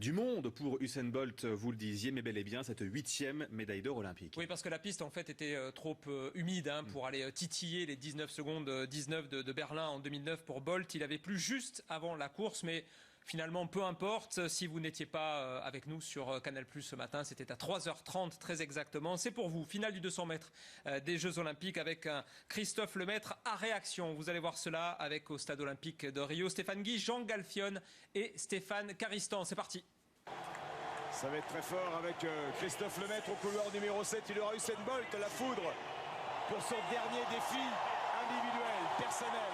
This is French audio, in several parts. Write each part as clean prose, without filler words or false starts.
Du monde pour Usain Bolt, vous le disiez, mais bel et bien cette 8e médaille d'or olympique. Oui, parce que la piste en fait était trop humide pour aller titiller les 19 secondes 19 de Berlin en 2009 pour Bolt. Il avait plu juste avant la course, mais finalement, peu importe, si vous n'étiez pas avec nous sur Canal+ ce matin, c'était à 3h30 très exactement. C'est pour vous, finale du 200 mètres des Jeux Olympiques avec un Christophe Lemaitre à réaction. Vous allez voir cela avec au Stade Olympique de Rio, Stéphane Guy, Jean Galfionne et Stéphane Caristan. C'est parti. Ça va être très fort avec Christophe Lemaitre au couloir numéro 7. Il aura Usain Bolt, la foudre, pour son dernier défi individuel, personnel.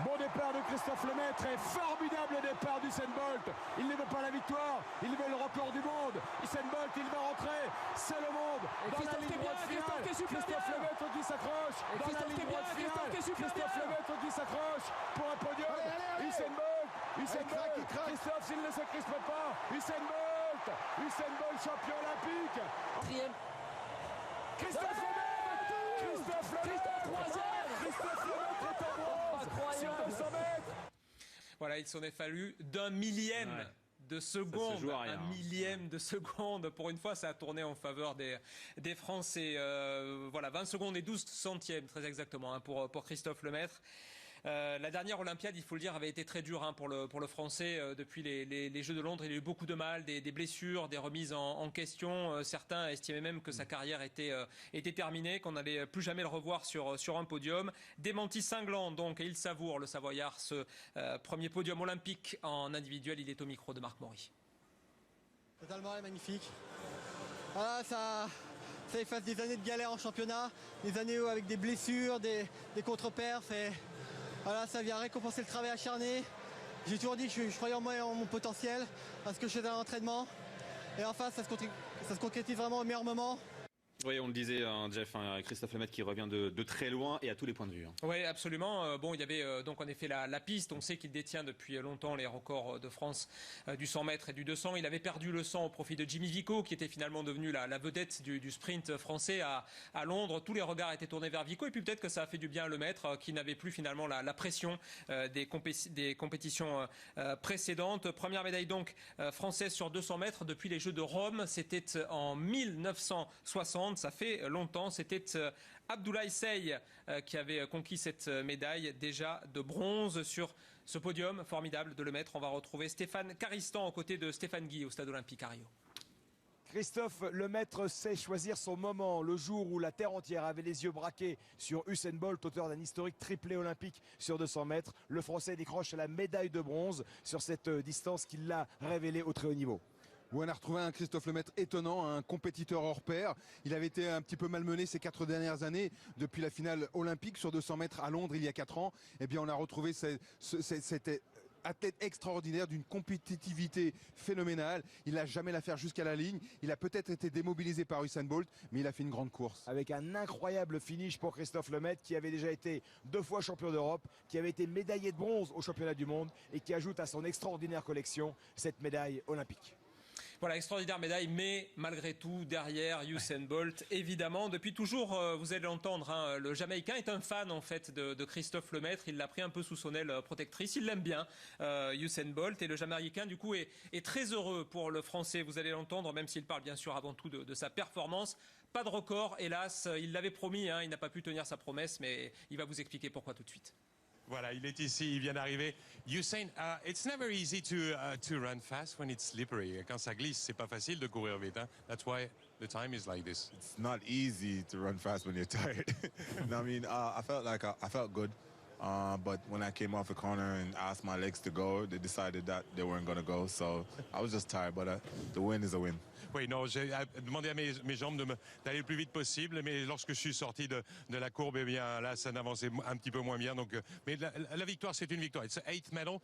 Bon départ de Christophe Lemaitre et formidable départ d'Usain Bolt. Il ne veut pas la victoire, il veut le record du monde. Usain Bolt, il va rentrer, c'est le monde. Dans la ligne droite finale, Christophe Lemaitre qui s'accroche. Dans la ligne droite finale, Christophe Lemaitre qui s'accroche pour un podium. Usain Bolt, Christophe s'il ne se crispe pas. Usain Bolt, champion olympique. Christophe Lemaitre, troisième. Christophe Lemaitre est en bronze sur 200 mètres. Voilà, il s'en est fallu d'un millième de seconde, un millième de seconde. Pour une fois, ça a tourné en faveur des Français. Voilà, 20 secondes et 12 centièmes, très exactement, pour Christophe Lemaitre. La dernière Olympiade, il faut le dire, avait été très dure pour le Français. Depuis les Jeux de Londres, il a eu beaucoup de mal, des blessures, des remises en question. Certains estimaient même que sa carrière était terminée, qu'on n'allait plus jamais le revoir sur un podium. Démenti cinglant donc, et il savoure, le Savoyard, ce premier podium olympique en individuel. Il est au micro de Marc Maury. Totalement magnifique. Voilà, ça efface des années de galère en championnat, des années avec des blessures, des contre-perfs. Voilà, ça vient récompenser le travail acharné. J'ai toujours dit que je croyais en moi et en mon potentiel, à ce que je faisais à l'entraînement. Et enfin, ça se concrétise vraiment au meilleur moment. Oui, on le disait, Jeff, Christophe Lemaitre qui revient de très loin et à tous les points de vue. Oui, absolument. Bon, il y avait donc en effet la piste. On sait qu'il détient depuis longtemps les records de France du 100 mètres et du 200. Il avait perdu le 100 au profit de Jimmy Vico, qui était finalement devenu la vedette du sprint français à Londres. Tous les regards étaient tournés vers Vico. Et puis peut-être que ça a fait du bien à Lemaitre, qui n'avait plus finalement la pression des compétitions précédentes. Première médaille donc française sur 200 mètres depuis les Jeux de Rome. C'était en 1960. Ça fait longtemps. C'était Abdoulaye Seye qui avait conquis cette médaille déjà de bronze sur ce podium formidable de Lemaitre. On va retrouver Stéphane Caristan aux côtés de Stéphane Guy au Stade Olympique à Rio. Christophe Lemaitre sait choisir son moment, le jour où la terre entière avait les yeux braqués sur Usain Bolt, auteur d'un historique triplé olympique sur 200 mètres. Le Français décroche la médaille de bronze sur cette distance qu'il l'a révélée au très haut niveau. Où on a retrouvé un Christophe Lemaitre étonnant, un compétiteur hors pair. Il avait été un petit peu malmené ces 4 dernières années depuis la finale olympique sur 200 mètres à Londres il y a 4 ans. Eh bien, on a retrouvé cet athlète extraordinaire d'une compétitivité phénoménale. Il n'a jamais la faire jusqu'à la ligne. Il a peut-être été démobilisé par Usain Bolt, mais il a fait une grande course. Avec un incroyable finish pour Christophe Lemaitre, qui avait déjà été 2 fois champion d'Europe, qui avait été médaillé de bronze au championnat du monde et qui ajoute à son extraordinaire collection cette médaille olympique. Voilà, extraordinaire médaille, mais malgré tout, derrière Usain Bolt, évidemment, depuis toujours, vous allez l'entendre, le Jamaïcain est un fan en fait de Christophe Lemaitre. Il l'a pris un peu sous son aile protectrice. Il l'aime bien, Usain Bolt, et le Jamaïcain du coup est très heureux pour le Français. Vous allez l'entendre, même s'il parle bien sûr avant tout de sa performance. Pas de record, hélas. Il l'avait promis, il n'a pas pu tenir sa promesse, mais il va vous expliquer pourquoi tout de suite. Voilà, il est ici, il vient d'arriver. Usain, it's never easy to run fast when it's slippery. Quand ça glisse, c'est pas facile de courir vite. That's why the time is like this. It's not easy to run fast when you're tired. No, I mean, I felt good. But when I came off the corner and asked my legs to go, they decided that they weren't going to go. So I was just tired, but the win is a win. Oui, non, j'ai demandé à mes jambes d'aller le plus vite possible, mais lorsque je suis sorti de la courbe, eh bien là, ça n'avançait un petit peu moins bien. Donc, mais la victoire, c'est une victoire. It's an 8th medal.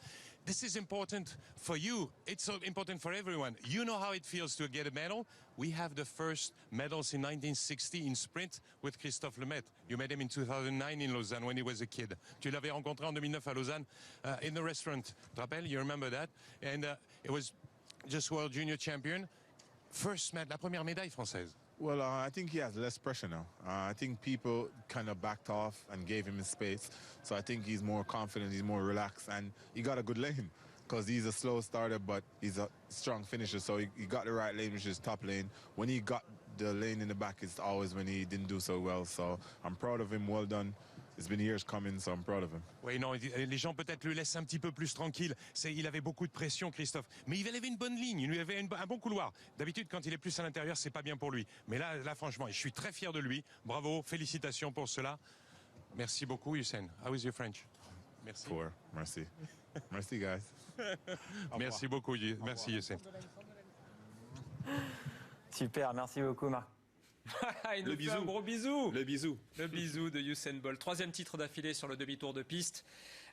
This is important for you. It's so important for everyone. You know how it feels to get a medal. We have the first medals in 1960 in sprint with Christophe Lemaitre. You met him in 2009 in Lausanne when he was a kid. Tu l'avais rencontré en 2009 à Lausanne in the restaurant. Tu te rappelles? You remember that? And it was just World Junior Champion. La première médaille française. Well, I think he has less pressure now. I think people kind of backed off and gave him his space. So I think he's more confident, he's more relaxed, and he got a good lane because he's a slow starter, but he's a strong finisher. So he got the right lane, which is top lane. When he got the lane in the back, it's always when he didn't do so well. So I'm proud of him, well done. It's been years coming, so I'm proud of him. Oui, non, les gens peut-être le laissent un petit peu plus tranquille. Il avait beaucoup de pression, Christophe. Mais il avait une bonne ligne, il avait un bon couloir. D'habitude, quand il est plus à l'intérieur, c'est pas bien pour lui. Mais là, franchement, je suis très fier de lui. Bravo, félicitations pour cela. Merci beaucoup, Usain. How is your French? Merci. Poor. Merci. Merci, guys. Merci beaucoup, merci, Usain. Super, merci beaucoup, Marc. Il nous fait un gros bisou. Le bisou. Le bisou de Usain Bolt. Troisième titre d'affilée sur le demi-tour de piste.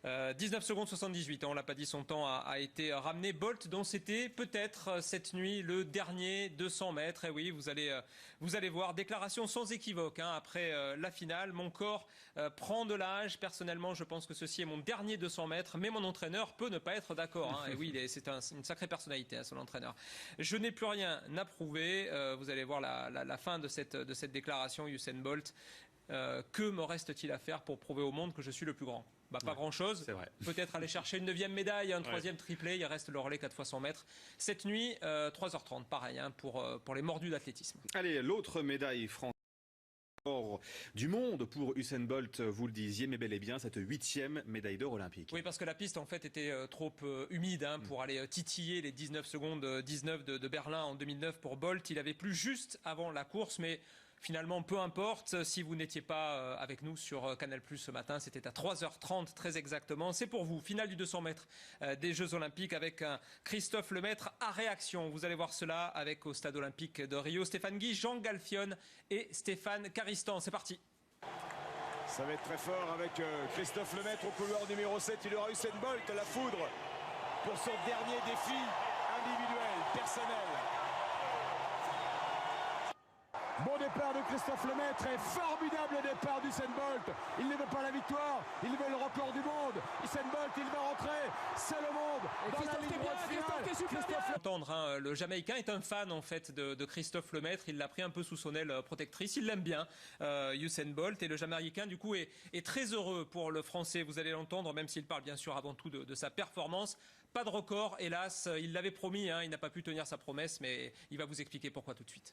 19 secondes 78, on l'a pas dit, son temps a été ramené. Bolt, dont c'était peut-être cette nuit le dernier 200 mètres. Et oui, vous allez voir, déclaration sans équivoque après la finale. Mon corps prend de l'âge. Personnellement, je pense que ceci est mon dernier 200 mètres, mais mon entraîneur peut ne pas être d'accord. Et oui, c'est une sacrée personnalité, son entraîneur. Je n'ai plus rien à prouver. Vous allez voir la fin de cette déclaration, Usain Bolt. Que me reste-t-il à faire pour prouver au monde que je suis le plus grand? Pas grand-chose. Peut-être aller chercher une 9e médaille, un 3e triplé. Il reste le relais 4 fois 100 mètres. Cette nuit, 3h30, pareil, pour les mordus d'athlétisme. Allez, l'autre médaille française du monde pour Usain Bolt, vous le disiez, mais bel et bien cette 8e médaille d'or olympique. Oui, parce que la piste en fait était trop humide pour aller titiller les 19 secondes 19 de Berlin en 2009 pour Bolt. Il avait plu juste avant la course, mais finalement, peu importe, si vous n'étiez pas avec nous sur Canal+ ce matin, c'était à 3h30 très exactement. C'est pour vous, finale du 200 mètres des Jeux Olympiques avec un Christophe Lemaitre à réaction. Vous allez voir cela avec au Stade Olympique de Rio, Stéphane Guy, Jean Galfione et Stéphane Caristan. C'est parti. Ça va être très fort avec Christophe Lemaitre au couloir numéro 7. Il aura Usain Bolt, la foudre, pour son dernier défi individuel, personnel. Bon départ de Christophe Lemaitre et formidable départ d'Usain Bolt. Il ne veut pas la victoire, il veut le record du monde. Usain Bolt, il va rentrer, c'est le monde dans la ligne droite finale. Entendre, le Jamaïcain est un fan en fait de Christophe Lemaitre. Il l'a pris un peu sous son aile protectrice. Il l'aime bien, Usain Bolt, et le Jamaïcain du coup est très heureux pour le Français. Vous allez l'entendre, même s'il parle bien sûr avant tout de sa performance. Pas de record, hélas. Il l'avait promis, il n'a pas pu tenir sa promesse, mais il va vous expliquer pourquoi tout de suite.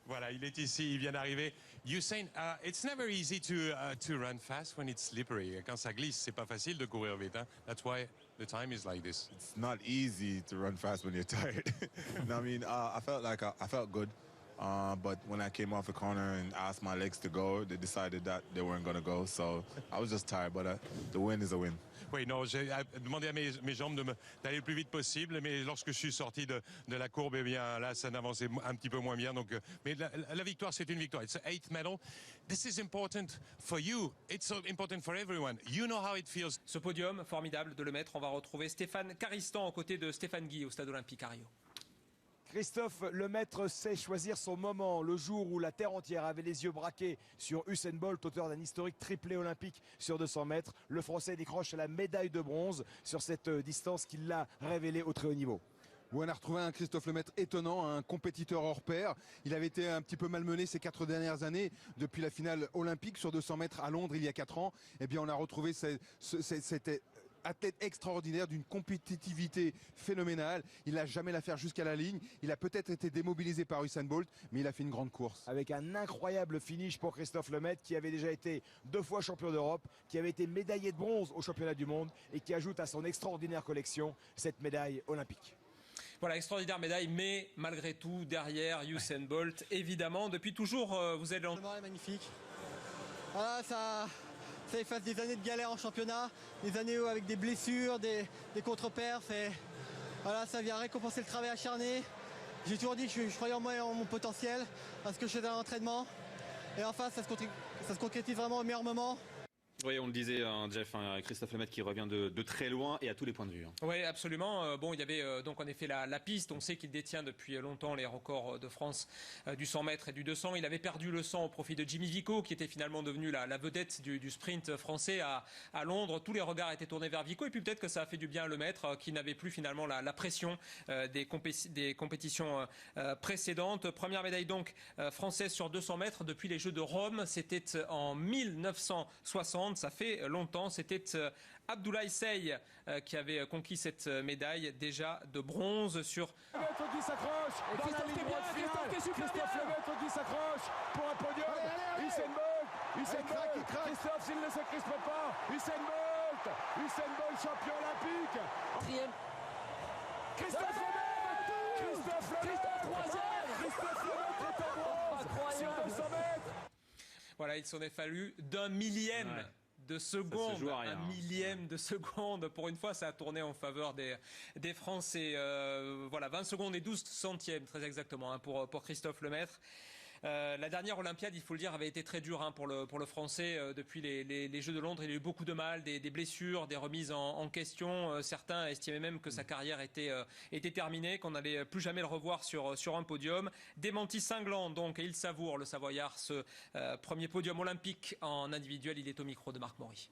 Voilà, il est ici, il vient d'arriver. Usain, it's never easy to run fast when it's slippery. Quand ça glisse, c'est pas facile de courir vite. That's why the time is like this. It's not easy to run fast when you're tired. No, I mean, I felt like I felt good. But when I came off the corner and asked my legs to go, they decided that they weren't going to go. So I was just tired, but the win is a win. Oui, non, j'ai demandé à mes jambes d'aller le plus vite possible, mais lorsque je suis sorti de la courbe, eh bien là, ça n'avançait un petit peu moins bien. Donc, mais la victoire, c'est une victoire. It's an 8th medal. This is important for you. It's so important for everyone. You know how it feels. Ce podium formidable de Lemaitre, on va retrouver Stéphane Caristan aux côtés de Stéphane Guy au Stade Olympique à Rio. Christophe Lemaitre sait choisir son moment, le jour où la terre entière avait les yeux braqués sur Usain Bolt, auteur d'un historique triplé olympique sur 200 mètres. Le Français décroche la médaille de bronze sur cette distance qu'il l'a révélée au très haut niveau. Où on a retrouvé un Christophe Lemaitre étonnant, un compétiteur hors pair. Il avait été un petit peu malmené ces 4 dernières années depuis la finale olympique sur 200 mètres à Londres il y a 4 ans. Eh bien, on a retrouvé cette athlète extraordinaire d'une compétitivité phénoménale. Il n'a jamais la faire jusqu'à la ligne. Il a peut-être été démobilisé par Usain Bolt, mais il a fait une grande course. Avec un incroyable finish pour Christophe Lemaitre, qui avait déjà été 2 fois champion d'Europe, qui avait été médaillé de bronze au championnat du monde et qui ajoute à son extraordinaire collection cette médaille olympique. Voilà, extraordinaire médaille, mais malgré tout, derrière Usain Bolt, évidemment, depuis toujours, vous êtes... Le est magnifique. Voilà, ça efface des années de galère en championnat, des années avec des blessures, des contre-perfs. Et voilà, ça vient récompenser le travail acharné. J'ai toujours dit que je croyais en moi et en mon potentiel, à ce que je faisais à l'entraînement. Et enfin, ça se concrétise vraiment au meilleur moment. Oui, on le disait, hein, Jeff, hein, Christophe Lemaitre qui revient de très loin et à tous les points de vue. Hein. Oui, absolument. Bon, il y avait donc en effet la piste. On sait qu'il détient depuis longtemps les records de France du 100 mètres et du 200. Il avait perdu le 100 au profit de Jimmy Vico, qui était finalement devenu la vedette du sprint français à Londres. Tous les regards étaient tournés vers Vico. Et puis peut-être que ça a fait du bien à Lemaitre, qui n'avait plus finalement la pression des compétitions précédentes. Première médaille donc française sur 200 mètres depuis les Jeux de Rome. C'était en 1960. Ça fait longtemps. C'était Abdoulaye Seye qui avait conquis cette médaille déjà de bronze sur... Lemaitre qui s'accroche dans la ligne droite finale. Christophe Lemaitre qui s'accroche pour un podium. Usain Bolt, Christophe s'il ne se crispe pas. Usain Bolt champion olympique. Christophe Lemaitre troisième. Christophe Lemaitre est en bronze sur 200 mètres. Voilà, il s'en est fallu d'un millième. Ouais. De seconde, un millième de seconde. Pour une fois, ça a tourné en faveur des Français. Voilà, 20 secondes et 12 centièmes, très exactement, hein, pour Christophe Lemaitre. La dernière Olympiade, il faut le dire, avait été très dure hein, pour le Français. Depuis les Jeux de Londres, il a eu beaucoup de mal, des blessures, des remises en question. Certains estimaient même que sa carrière était terminée, qu'on n'allait plus jamais le revoir sur un podium. Démenti cinglant donc, et il savoure, le Savoyard, ce premier podium olympique en individuel. Il est au micro de Marc Maury.